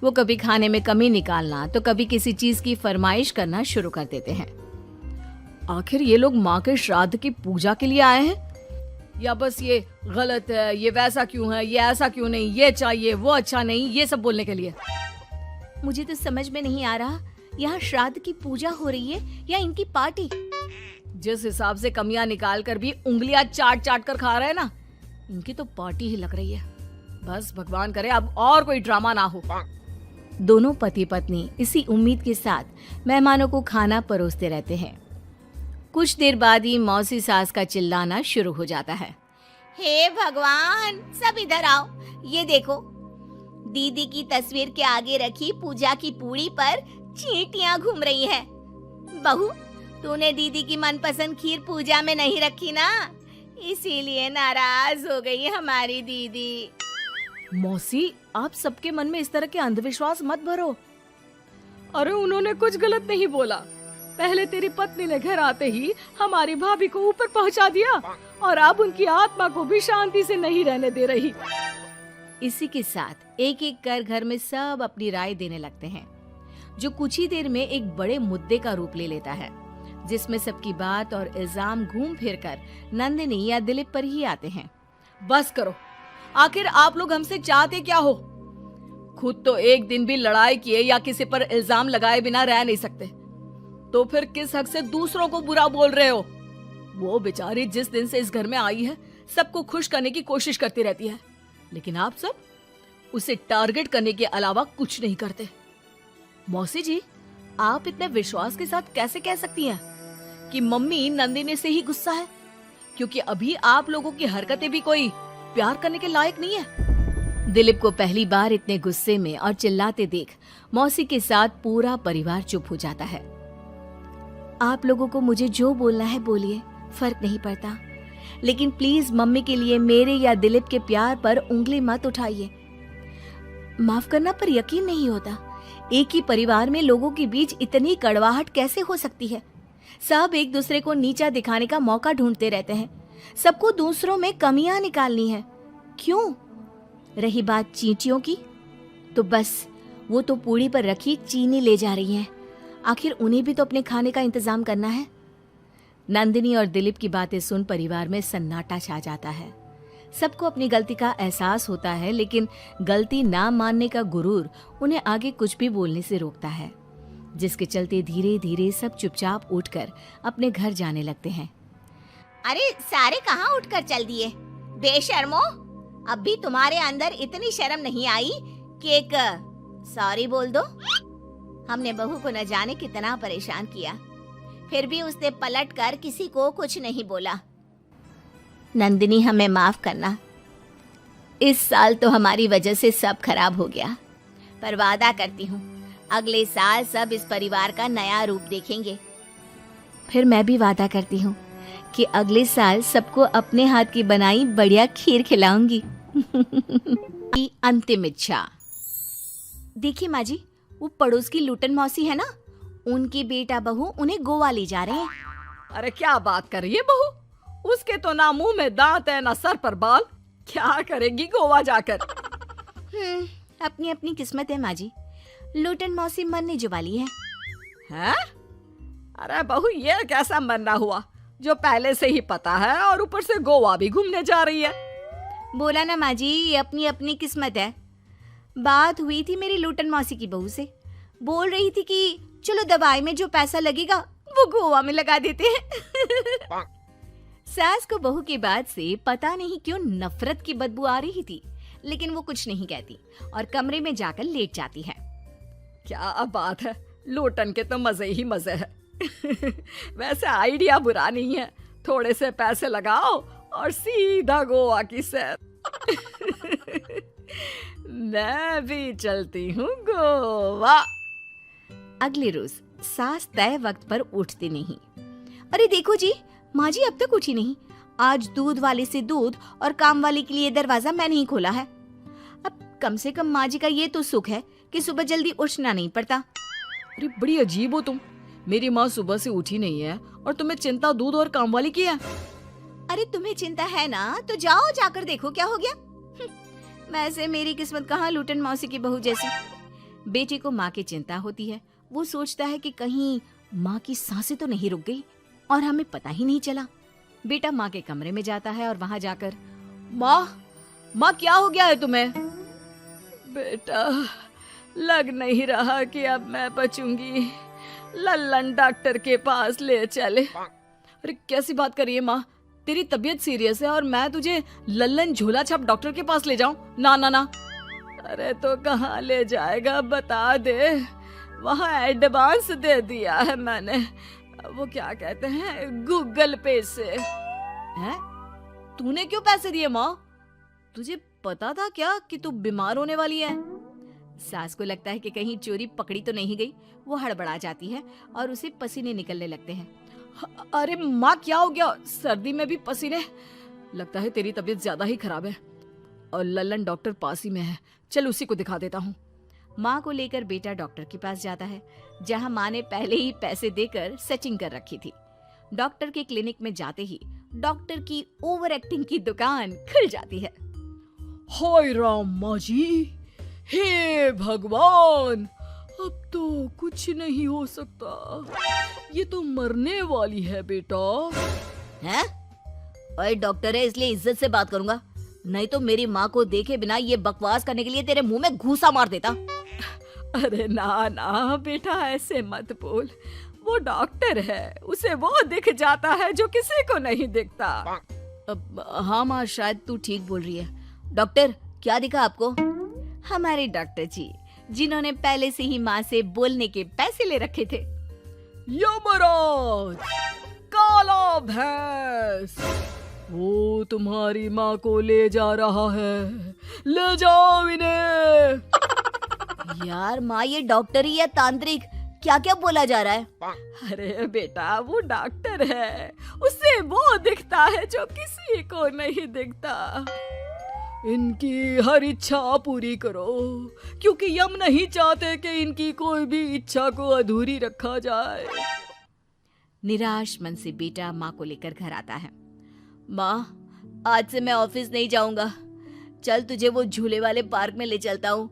वो कभी खाने में कमी निकालना तो कभी किसी चीज की फरमाइश करना शुरू कर देते हैं। आखिर ये लोग माँ के श्राद्ध की पूजा के लिए आए हैं या बस ये गलत है, ये वैसा क्यों है, ये ऐसा क्यों नहीं, ये चाहिए वो अच्छा नहीं, ये सब बोलने के लिए? मुझे तो समझ में नहीं आ रहा, यहाँ श्राद्ध की पूजा हो रही है या इनकी पार्टी। जिस हिसाब से कमियां निकाल कर भी उंगलियां चाट चाट कर खा रहे हैं ना, इनकी तो पार्टी ही लग रही है। बस भगवान करे अब और कोई ड्रामा ना हो। दोनों पति पत्नी इसी उम्मीद के साथ मेहमानों को खाना परोसते रहते हैं। कुछ देर बाद ही मौसी सास का चिल्लाना शुरू हो जाता है। हे भगवान, सब इधर आओ, ये देखो दीदी की तस्वीर के आगे रखी पूजा की पूड़ी पर चींटियां घूम रही है। बहू, तूने दीदी की मनपसंद खीर पूजा में नहीं रखी ना, इसीलिए नाराज हो गई हमारी दीदी। मौसी, आप सबके मन में इस तरह के अंधविश्वास मत भरो। अरे उन्होंने कुछ गलत नहीं बोला। पहले तेरी पत्नी ने घर आते ही हमारी भाभी को ऊपर पहुंचा दिया और अब उनकी आत्मा को भी शांति से नहीं रहने दे रही। इसी के साथ एक एक कर घर में सब अपनी राय देने लगते हैं, जो कुछ ही देर में एक बड़े मुद्दे का रूप ले लेता है, जिसमें सबकी बात और इल्जाम घूम फिर कर नंदिनी या दिलीप पर ही आते हैं। बस करो, आखिर आप लोग हमसे चाहते क्या हो? खुद तो एक दिन भी लड़ाई किए या किसी पर इल्जाम लगाए बिना रह नहीं सकते, तो फिर किस हक से दूसरों को बुरा बोल रहे हो? वो बेचारी जिस दिन से इस घर में आई है सबको खुश करने की कोशिश करती रहती है, लेकिन आप सब उसे टारगेट करने के अलावा कुछ नहीं करते। मौसी जी, आप इतने विश्वास के साथ कैसे कह सकती हैं कि मम्मी नंदिनी से ही गुस्सा है, क्योंकि अभी आप लोगों की हरकतें भी कोई प्यार करने के लायक नहीं है। दिलीप को पहली बार इतने गुस्से में और चिल्लाते देख मौसी के साथ पूरा परिवार चुप हो जाता है। आप लोगों को मुझे जो बोलना है बोलिए, फर्क नहीं पड़ता, लेकिन प्लीज मम्मी के लिए मेरे या दिलीप के प्यार पर उंगली मत उठाइए। माफ करना पर यकीन नहीं होता, एक ही परिवार में लोगों के बीच इतनी कड़वाहट कैसे हो सकती है? सब एक दूसरे को नीचा दिखाने का मौका ढूंढते रहते हैं। सबको दूसरों में कमियां निकालनी है। क्यों? रही बात चींटियों की, तो बस वो तो पूड़ी पर रखी चीनी ले जा रही हैं। आखिर उन्हें भी तो अपने खाने का इंतजाम करना है। नंदिनी और दिलीप की बातें सुन परिवार में सन्नाटा छा जाता है। सबको अपनी गलती का एहसास होता है, लेकिन गलती ना मानने का गुरूर उन्हें आगे कुछ भी बोलने से रोकता है, जिसके चलते धीरे धीरे सब चुपचाप उठकर अपने घर जाने लगते हैं। अरे सारे कहाँ उठकर चल दिए? बेशर्मो, अब भी तुम्हारे अंदर इतनी शर्म नहीं आई कि एक सॉरी बोल दो? हमने बहू को न जाने कितना परेशान किया, फिर भी उसने पलट कर किसी को कुछ नहीं बोला। नंदिनी, हमें माफ करना। इस साल तो हमारी वजह से सब खराब हो गया, पर वादा करती हूँ अगले साल सब इस परिवार का नया रूप देखेंगे। फिर मैं भी वादा करती हूँ कि अगले साल सबको अपने हाथ की बनाई बढ़िया खीर खिलाऊंगी। अंतिम इच्छा। देखिए माँ जी, वो पड़ोस की लूटन मौसी है ना, उनकी बेटा बहू उन्हें गोवा ले जा रहे हैं। अरे क्या बात कर रही है बहू? उसके तो ना मुंह में दांत है ना सर पर बाल, क्या करेगी गोवा जाकर? अपनी अपनी किस्मत है माँ जी। लूटन मौसी मरने जो वाली है। हैं? अरे बहू, ये कैसा मरना हुआ जो पहले से ही पता है और ऊपर से गोवा भी घूमने जा रही है? बोला ना माँ जी, ये अपनी अपनी किस्मत है। बात हुई थी मेरी लूटन मौसी की बहू से। बोल रही थी कि चलो दवाई में जो पैसा लगेगा वो गोवा में लगा देते हैं। सास को बहू की बात से पता नहीं क्यों नफरत की बदबू आ रही थी, लेकिन वो कुछ नहीं कहती और कमरे में जाकर लेट जाती है। क्या बात है, लूटन के तो मजे ही मजे है। वैसे आइडिया बुरा नहीं है, थोड़े से पैसे लगाओ और सीधा गोवा की सैर। मैं भी चलती हूँ गोवा। अगले रोज सास तय वक्त पर उठती नहीं। अरे देखो जी, माँ जी अब तक उठी नहीं। आज दूध वाले से दूध और काम वाले के लिए दरवाजा मैंने ही खोला है। अब कम से कम माँ जी का ये तो सुख है कि सुबह जल्दी उठना नहीं पड़ता। अरे बड़ी अजीब हो तुम। मेरी माँ सुबह से उठी नहीं है और तुम्हें चिंता दूध और काम वाली की है। अरे तुम्हें चिंता है ना, तो जाओ जाकर देखो क्या हो गया। वैसे मेरी किस्मत कहाँ लूटन मौसी की बहू जैसी। बेटे को माँ की चिंता होती है। वो सोचता है कि कहीं माँ की सांसें तो नहीं रुक गई और हमें पता ही नहीं चला। बेटा माँ के कमरे में जाता है और वहां जाकर, माँ क्या हो गया है तुम्हें? बेटा, लग नहीं रहा कि अब मैं बचूंगी। लल्लन डॉक्टर के पास ले चले। अरे कैसी बात कर रही है माँ? तेरी तबीयत सीरियस है और मैं तुझे लल्लन झोला छाप डॉक्टर के पास ले जाऊं? ना ना ना। अरे तो कहाँ ले जाएगा बता दे। वहाँ एडवांस दे दिया है मैंने, वो क्या कहते हैं, गूगल पे से। हैं? तूने क्यों पैसे दिए माँ? तुझे पता था क्या कि तू बीमार होने वाली है? सास को लगता है कि कहीं चोरी पकड़ी तो नहीं गई। वो हड़बड़ा जाती है और उसे पसीने निकलने लगते हैं। अरे माँ क्या हो गया? सर्दी में भी पसीने? लगता है तेरी तबीयत ज्यादा ही खराब है और लल्लन डॉक्टर पास ही में है। चल उसी को दिखा देता हूँ। माँ को लेकर बेटा डॉक्टर के पास जाता है, जहाँ माँ ने पहले ही पैसे देकर सेटिंग कर रखी थी। डॉक्टर के क्लिनिक में जाते ही डॉक्टर की ओवर एक्टिंग की दुकान खुल जाती है। हाय राम माँ जी, हे भगवान, अब तो कुछ नहीं हो सकता। ये तो मरने वाली है बेटा। हैं? ओए डॉक्टर है इसलिए इज्जत से बात करूंगा, नहीं तो मेरी माँ को देखे बिना ये बकवास करने के लिए तेरे मुंह में घूसा मार देता। अरे ना ना बेटा, ऐसे मत बोल। वो डॉक्टर है, उसे वो दिख जाता है जो किसी को नहीं दिखता। हाँ माँ, शायद तू ठीक बोल रही है। डॉक्टर क्या दिखा आपको? हमारे डॉक्टर जी, जिन्होंने पहले से ही माँ से बोलने के पैसे ले रखे थे। यमराज, काला भैंस, वो तुम्हारी माँ को ले जा रहा है, ले जाओ इन्हें। यार माँ, ये डॉक्टर ही या तांत्रिक, क्या क्या बोला जा रहा है? अरे बेटा, वो डॉक्टर है, उसे वो दिखता है जो किसी को नहीं दिखता। इनकी हर इच्छा पूरी करो, क्योंकि हम नहीं चाहते कि इनकी कोई भी इच्छा को अधूरी रखा जाए। निराश मन से बेटा माँ को लेकर घर आता है। माँ, आज से मैं ऑफिस नहीं जाऊंगा। चल तुझे वो झूले वाले पार्क में ले चलता हूँ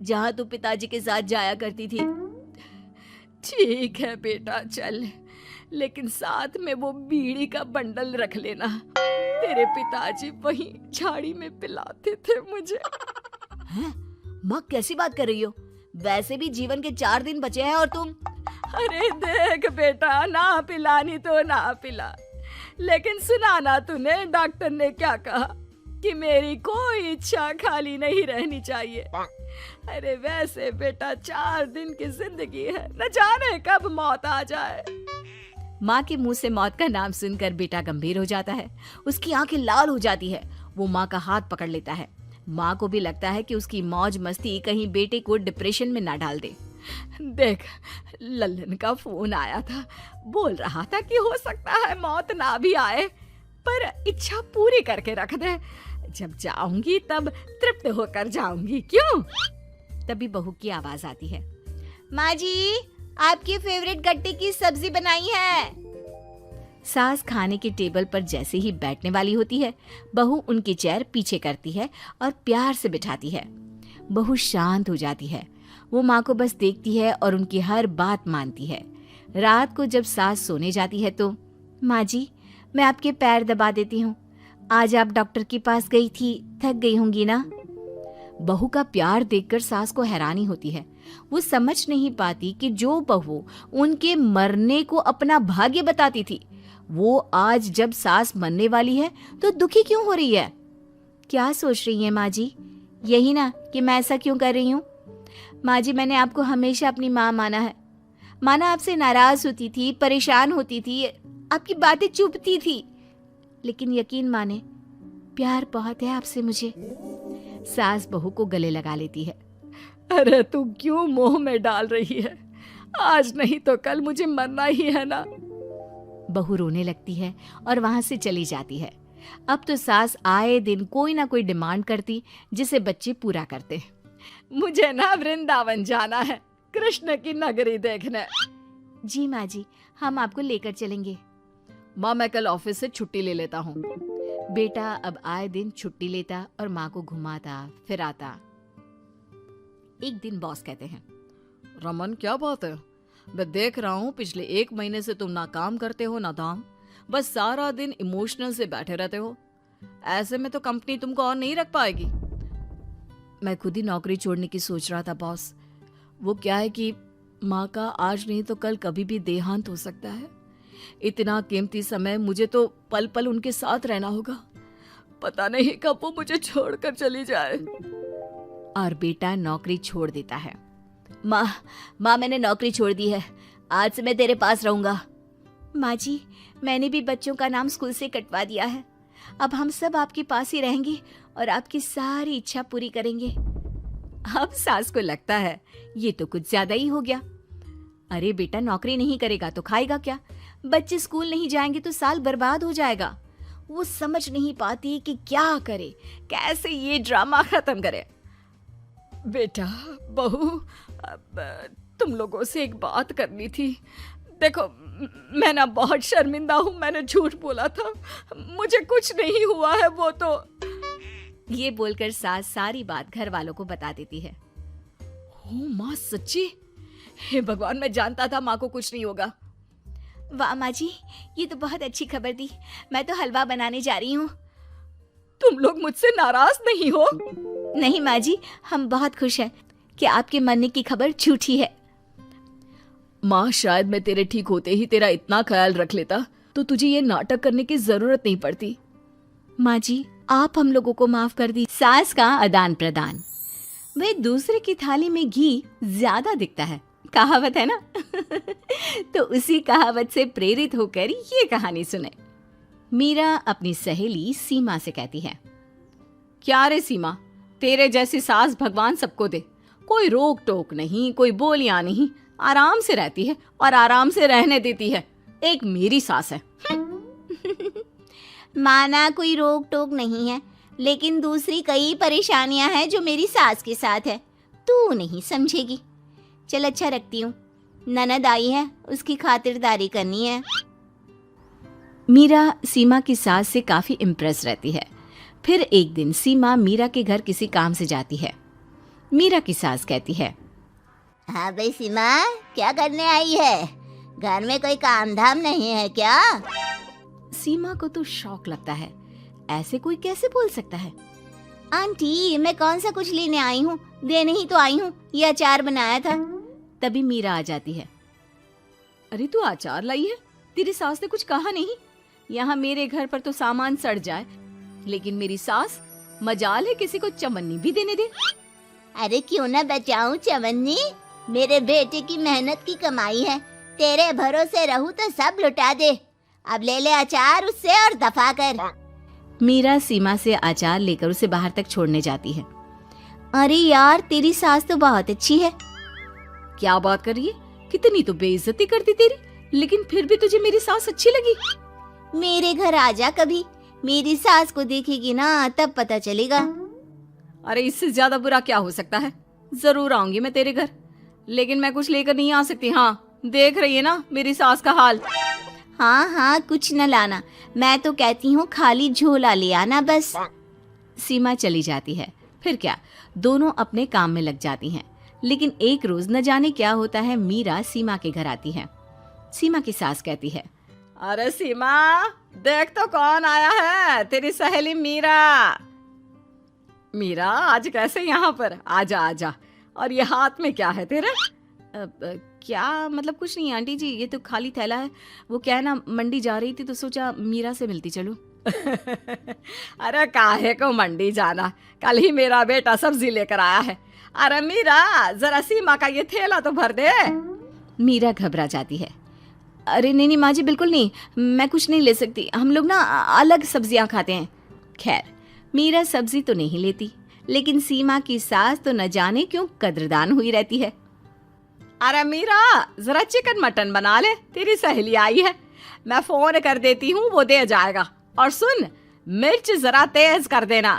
जहाँ तू पिताजी के साथ जाया करती थी। ठीक है बेटा, चल, लेकिन साथ में वो बीड़ी का बंडल रख लेना। तेरे पिताजी वहीं झाड़ी में पिलाते थे मुझे। हैं? माँ कैसी बात कर रही हो? वैसे भी जीवन के 4 दिन बचे हैं और तुम। अरे देख बेटा, ना पिलानी तो ना पिला, लेकिन सुना ना तूने डॉक्टर ने क्या कहा कि मेरी कोई इच्छा खाली नहीं रहनी चाहिए। अरे वैसे बेटा 4 दिन की जिंदगी है, न जाने कब मौत आ जाए। माँ के मुंह से मौत का नाम सुनकर बेटा गंभीर हो जाता है। उसकी आंखें लाल हो जाती है। वो माँ का हाथ पकड़ लेता है। माँ को भी लगता है कि उसकी मौज मस्ती कहीं बेटे को डिप्रेशन में ना डाल दे। देख, लल्लन का फोन आया था, बोल रहा था कि हो सकता है मौत ना भी आए, पर इच्छा पूरी करके रख दे। जब जाऊंगी तब तृप्त होकर जाऊंगी, क्यों? तभी बहू की आवाज आती है। माँ जी, आपकी फेवरेट गट्टे की सब्जी बनाई है। सास खाने के टेबल पर जैसे ही बैठने वाली होती है, बहू उनकी चेयर पीछे करती है और प्यार से बिठाती है। बहू शांत हो जाती है। वो माँ को बस देखती है और उनकी हर बात मानती है। रात को जब सास सोने जाती है तो, माँ जी, मैं आपके पैर दबा देती हूँ। आज आप डॉक्टर के पास गई थी, थक गई होंगी ना। बहू का प्यार देखकर सास को हैरानी होती है। वो समझ नहीं पाती कि जो बहू उनके मरने को अपना भाग्य बताती थी, वो आज जब सास मरने वाली है तो दुखी क्यों हो रही है। क्या सोच रही है माँ जी? यही ना कि मैं ऐसा क्यों कर रही हूँ। माँ जी, मैंने आपको हमेशा अपनी माँ माना है। माना आपसे नाराज होती थी, परेशान होती थी, आपकी बातें चुभती थी, लेकिन यकीन माने, प्यार बहुत है आपसे मुझे। सास बहू को गले लगा लेती है। अरे तू क्यों मोह में डाल रही है? आज नहीं तो कल मुझे मरना ही है ना। बहू रोने लगती है और वहां से चली जाती है। अब तो सास आए दिन कोई ना कोई डिमांड करती जिसे बच्चे पूरा करते। मुझे ना वृंदावन जाना है, कृष्ण की नगरी देखने। जी माँ जी, हम आपको लेकर चलेंगे। माँ, मैं कल ऑफिस से छुट्टी ले लेता हूँ। बेटा अब आए दिन छुट्टी लेता और माँ को घुमाता फिराता। एक दिन बॉस कहते हैं, रमन, क्या बात है? मैं देख रहा हूँ पिछले 1 महीने से तुम ना काम करते हो ना दाम, बस सारा दिन इमोशनल से बैठे रहते हो। ऐसे में तो कंपनी तुमको और नहीं रख पाएगी। मैं खुद ही नौकरी छोड़ने की सोच रहा था बॉस। वो क्या है कि माँ का आज नहीं तो कल कभी भी देहांत हो सकता है। इतना कीमती समय मुझे तो पल पल उनके साथ रहना होगा। पता नहीं कब वो मुझे छोड़कर चली जाए। और बेटा नौकरी छोड़ देता है। माँ, मैंने नौकरी छोड़ दी है। आज से मैं तेरे पास रहूंगा। माँ जी, मैंने भी बच्चों का नाम स्कूल से कटवा दिया है। अब हम सब आपके पास ही रहेंगे और आपकी सारी इच्छा पूरी करेंगे। अब सास को लगता है ये तो कुछ ज्यादा ही हो गया। अरे बेटा, नौकरी नहीं करेगा तो खाएगा क्या? बच्चे स्कूल नहीं जाएंगे तो साल बर्बाद हो जाएगा। वो समझ नहीं पाती कि क्या करे, कैसे ये ड्रामा खत्म करे। बेटा, बहू, तुम लोगों से एक बात करनी थी। देखो, मैं ना बहुत शर्मिंदा हूँ, मैंने झूठ बोला था, मुझे कुछ नहीं हुआ है। वो तो ये बोलकर सास सारी बात घर वालों को बता देती है। ओ माँ, सच्ची? हे भगवान, मैं जानता था माँ को कुछ नहीं होगा। वाह माँ जी, ये तो बहुत अच्छी खबर दी। मैं तो हलवा बनाने जा रही हूँ। तुम लोग मुझसे नाराज नहीं हो? नहीं माँ जी, हम बहुत खुश हैं कि आपके मरने की खबर झूठी है। माँ, शायद मैं तेरे ठीक होते ही तेरा इतना ख्याल रख लेता तो तुझे ये नाटक करने की जरूरत नहीं पड़ती। माँ जी, आप हम लोगों को माफ कर दी। सास का आदान प्रदान। वे दूसरे की थाली में घी ज्यादा दिखता है, कहावत है ना। तो उसी कहावत से प्रेरित होकर ये कहानी सुने। मीरा अपनी सहेली सीमा से कहती है, क्या रे सीमा, तेरे जैसी सास भगवान सबको दे। कोई रोक टोक नहीं, कोई बोलियां नहीं, आराम से रहती है और आराम से रहने देती है। एक मेरी सास है। माना कोई रोक टोक नहीं है, लेकिन दूसरी कई परेशानियां हैं जो मेरी सास के साथ है, तू नहीं समझेगी। चल अच्छा रखती हूँ, ननद आई है, उसकी खातिरदारी करनी है। मीरा सीमा की सास से काफी इम्प्रेस रहती है। फिर एक दिन सीमा मीरा के घर किसी काम से जाती है। मीरा की सास कहती है, हाँ भाई सीमा, क्या करने आई है? घर में कोई काम धाम नहीं है क्या? सीमा को तो शौक लगता है, ऐसे कोई कैसे बोल सकता है। आंटी, मैं कौन सा कुछ लेने आई हूँ, देने ही तो आई हूँ। ये अचार बनाया था। तभी मीरा आ जाती है। अरे तू अचार लाई है? तेरी सास ने कुछ कहा नहीं? यहाँ मेरे घर पर तो सामान सड़ जाए, लेकिन मेरी सास मजाल है किसी को चवन्नी भी देने दे। अरे क्यों ना बचाऊं चवन्नी, मेरे बेटे की मेहनत की कमाई है। तेरे भरोसे रहूं तो सब लुटा दे। अब ले ले अचार उससे और दफा कर। मीरा सीमा से अचार लेकर उसे बाहर तक छोड़ने जाती है। अरे यार, तेरी सास तो बहुत अच्छी है। क्या बात कर रही है? कितनी तो बेइज्जती करती तेरी, लेकिन फिर भी तुझे मेरी सास अच्छी लगी। मेरे घर आजा कभी, मेरी सास को देखेगी ना तब पता चलेगा। अरे इससे ज्यादा बुरा क्या हो सकता है? जरूर आऊंगी मैं तेरे घर, लेकिन मैं कुछ लेकर नहीं आ सकती। हाँ, देख रही है ना मेरी सास का हाल। हाँ हाँ, कुछ न लाना, मैं तो कहती हूँ खाली झोला ले आना बस। सीमा चली जाती है। फिर क्या, दोनों अपने काम में लग जाती हैं। लेकिन एक रोज न जाने क्या होता है, मीरा सीमा के घर आती है। सीमा की सास कहती है, अरे सीमा, देख तो कौन आया है, तेरी सहेली मीरा। मीरा, आज कैसे यहाँ पर? आजा आजा। और ये हाथ में क्या है तेरे? क्या मतलब? कुछ नहीं आंटी जी, ये तो खाली थैला है। वो क्या है ना, मंडी जा रही थी तो सोचा मीरा से मिलती चलो। अरे काहे को मंडी जाना, कल ही मेरा बेटा सब्जी लेकर आया है। अरे मीरा, जरा सीमा का ये थैला तो भर दे। मीरा घबरा जाती है। अरे नहीं नहीं माँ जी, बिल्कुल नहीं, मैं कुछ नहीं ले सकती। हम लोग ना अलग सब्जियां खाते हैं। खैर, मीरा सब्जी तो नहीं लेती, लेकिन सीमा की सास तो न जाने क्यों कद्रदान हुई रहती है। अरे मीरा, जरा चिकन मटन बना ले, तेरी सहेली आई है। मैं फोन कर देती हूँ, वो दे जाएगा। और सुन, मिर्च जरा तेज कर देना।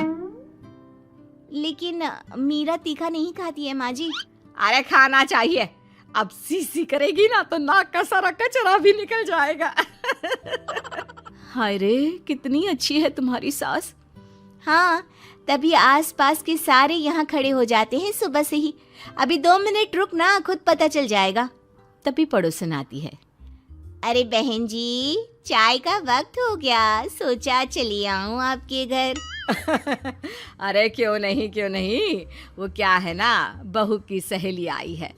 लेकिन मीरा तीखा नहीं खाती है माँ जी। अरे खाना चाहिए, अब सीसी करेगी ना तो नाक का सारा कचरा भी निकल जाएगा। हाय रे, कितनी अच्छी है तुम्हारी सास। हाँ, तभी आसपास के सारे यहाँ खड़े हो जाते हैं सुबह से ही। अभी 2 मिनट रुक ना, खुद पता चल जाएगा। तभी पड़ोसन आती है। अरे बहन जी, चाय का वक्त हो गया, सोचा चली आऊं आपके घर। अरे क्यों नहीं क्यों नहीं, वो क्या है ना, बहू की सहेली आई है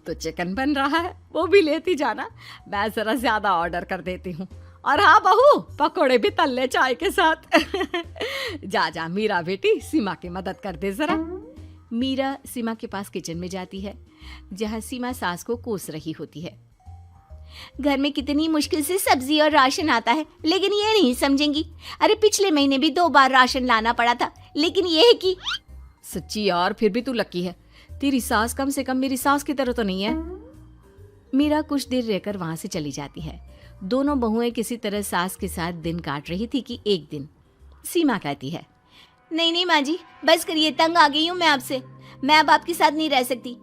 तो चिकन बन रहा है, वो भी लेती जाना। मैं जरा ज्यादा ऑर्डर कर देती हूँ। और हाँ बहू, पकोड़े भी तल ले चाय के साथ। जा जा मीरा बेटी, सीमा की मदद कर दे जरा। मीरा सीमा के पास किचन में जाती है, जहाँ सीमा सास को कोस रही होती है। घर में कितनी मुश्किल से सब्जी और राशन आता है, लेकिन ये नहीं समझेंगी। अरे पिछले महीने भी 2 बार राशन लाना पड़ा था, लेकिन ये है कि सच्ची यार, फिर भी तू लकी है, तेरी सास कम से कम मेरी सास की तरह तो नहीं है। मीरा कुछ देर रहकर वहां से चली जाती है। दोनों बहुएं किसी तरह सास के साथ दिन काट रही थी कि एक दिन सीमा कहती है, नहीं नहीं माँ जी, बस करिए, तंग आ गई हूँ मैं आपसे। मैं अब आपके साथ नहीं रह सकती।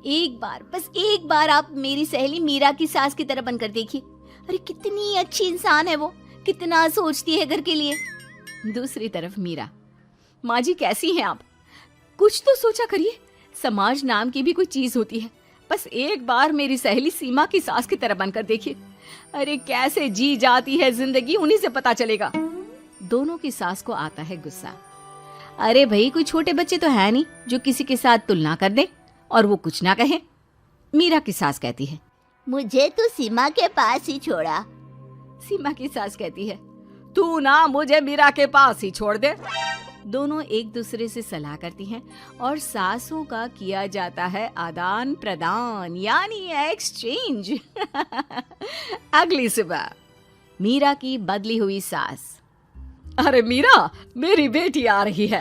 एक बार, बस एक बार आप मेरी सहेली मीरा की सास की तरह बनकर देखिए। अरे कितनी अच्छी इंसान है वो, कितना सोचती है घर के लिए। दूसरी तरफ मीरा, माँ जी कैसी हैं आप? कुछ तो सोचा करिए, समाज नाम की भी कोई चीज होती है। बस एक बार मेरी सहेली सीमा की सास की तरह बनकर देखिए। अरे कैसे जी जाती है जिंदगी, उन्हीं से पता चलेगा। दोनों की सास को आता है गुस्सा। अरे भाई, कोई छोटे बच्चे तो है नहीं जो किसी के साथ तुलना कर दे और वो कुछ ना कहे। मीरा की सास कहती है, मुझे तो सीमा के पास ही छोड़ा। सीमा की सास कहती है, तू ना मुझे मीरा के पास ही छोड़ दे। दोनों एक दूसरे से सलाह करती हैं और सासों का किया जाता है आदान प्रदान, यानी एक्सचेंज। अगली सुबह मीरा की बदली हुई सास, अरे मीरा, मेरी बेटी आ रही है।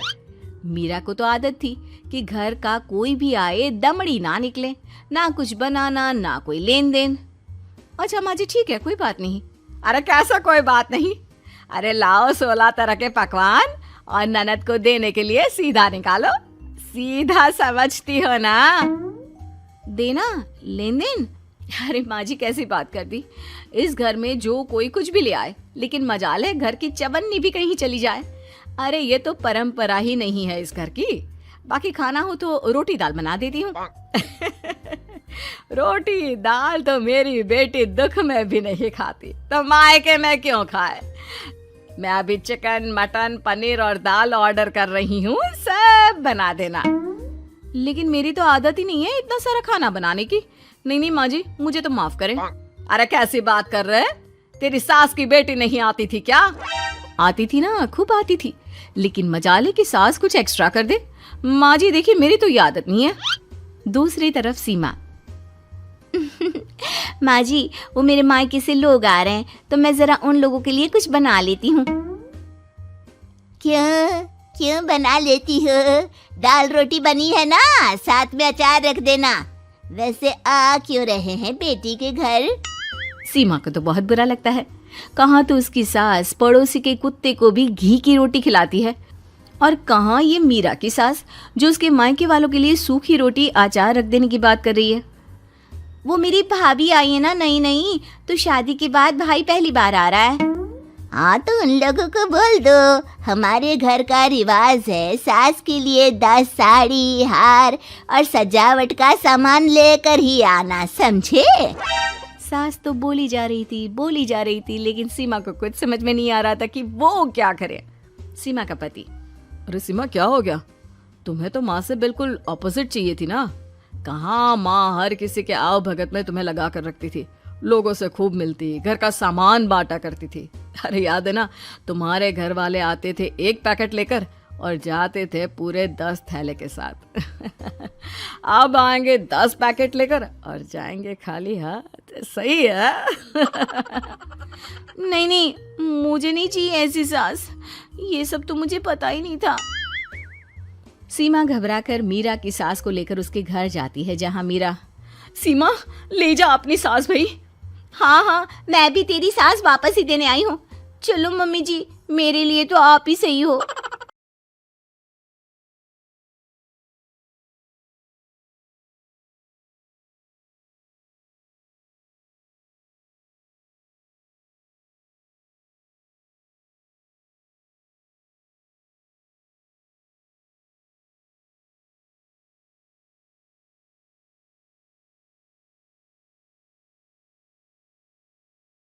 मीरा को तो आदत थी कि घर का कोई भी आए दमड़ी ना निकले, ना कुछ बनाना ना कोई लेन देन। अच्छा माँ जी, ठीक है, कोई बात नहीं। अरे कैसा कोई बात नहीं, अरे लाओ 16 तरह के पकवान और ननद को देने के लिए सीधा निकालो। सीधा समझती हो ना? देना, लेन देन। अरे माँ जी कैसी बात कर दी। इस घर में जो कोई कुछ भी ले आए, लेकिन मजाल है घर की चवन्नी भी कहीं चली जाए। अरे ये तो परंपरा ही नहीं है इस घर की। बाकी खाना हो तो रोटी दाल बना देती हूँ। रोटी दाल तो मेरी बेटी दुख में भी नहीं खाती, तो मायके में क्यों खाए। मैं अभी चिकन, मटन, पनीर और दाल ऑर्डर कर रही हूँ, सब बना देना। लेकिन मेरी तो आदत ही नहीं है इतना सारा खाना बनाने की। नहीं माँ जी, मुझे तो माफ करें। अरे कैसी बात कर रहे? तेरी सास की बेटी नहीं आती थी क्या? आती थी ना, खूब आती थी, लेकिन मजाले की सास कुछ एक्स्ट्रा कर दे। माँ जी देखिए, मेरी तो ये आदत नहीं है। दूसरी तरफ सीमा, माँ जी वो मेरे मायके से लोग आ रहे हैं, तो मैं जरा उन लोगों के लिए कुछ बना लेती हूँ। क्यों बना लेती हो? दाल रोटी बनी है ना, साथ में अचार रख देना। वैसे आ क्यों रहे हैं बेटी के घर? सीमा को तो बहुत बुरा लगता है। कहाँ तो उसकी सास पड़ोसी के कुत्ते को भी घी की रोटी खिलाती है, और कहाँ ये मीरा की सास जो उसके मायके वालों के लिए सूखी रोटी अचार रख देने की बात कर रही है। वो मेरी भाभी आई है ना, नई, तो शादी के बाद भाई पहली बार आ रहा है। हाँ तो उन लोगों को बोल दो, हमारे घर का रिवाज है सास के लिए 10 साड़ी, हार और सजावट का सामान लेकर ही आना, समझे? सास तो बोली जा रही थी, लेकिन सीमा को कुछ समझ में नहीं आ रहा था कि वो क्या करे। सीमा का पति, अरे सीमा क्या हो गया? तुम्हें तो माँ से बिल्कुल ऑपोजिट चाहिए थी ना। कहाँ माँ हर किसी के आव भगत में तुम्हें लगा कर रखती थी, लोगों से खूब मिलती, घर का सामान बांटा करती थी। अरे याद है ना, तुम्हारे घर वाले आते थे 1 पैकेट लेकर और जाते थे पूरे 10 थैले के साथ। अब आएंगे 10 पैकेट लेकर और जाएंगे खाली हाथ। सही है? नहीं, मुझे नहीं चाहिए ऐसी सास, ये सब तो मुझे पता ही नहीं था। सीमा घबराकर मीरा की सास को लेकर उसके घर जाती है, जहाँ मीरा, सीमा ले जा अपनी सास भाई। हाँ, मैं भी तेरी सास वापस ही देने आई हूँ। चलो मम्मी जी, मेरे लिए तो आप ही सही हो।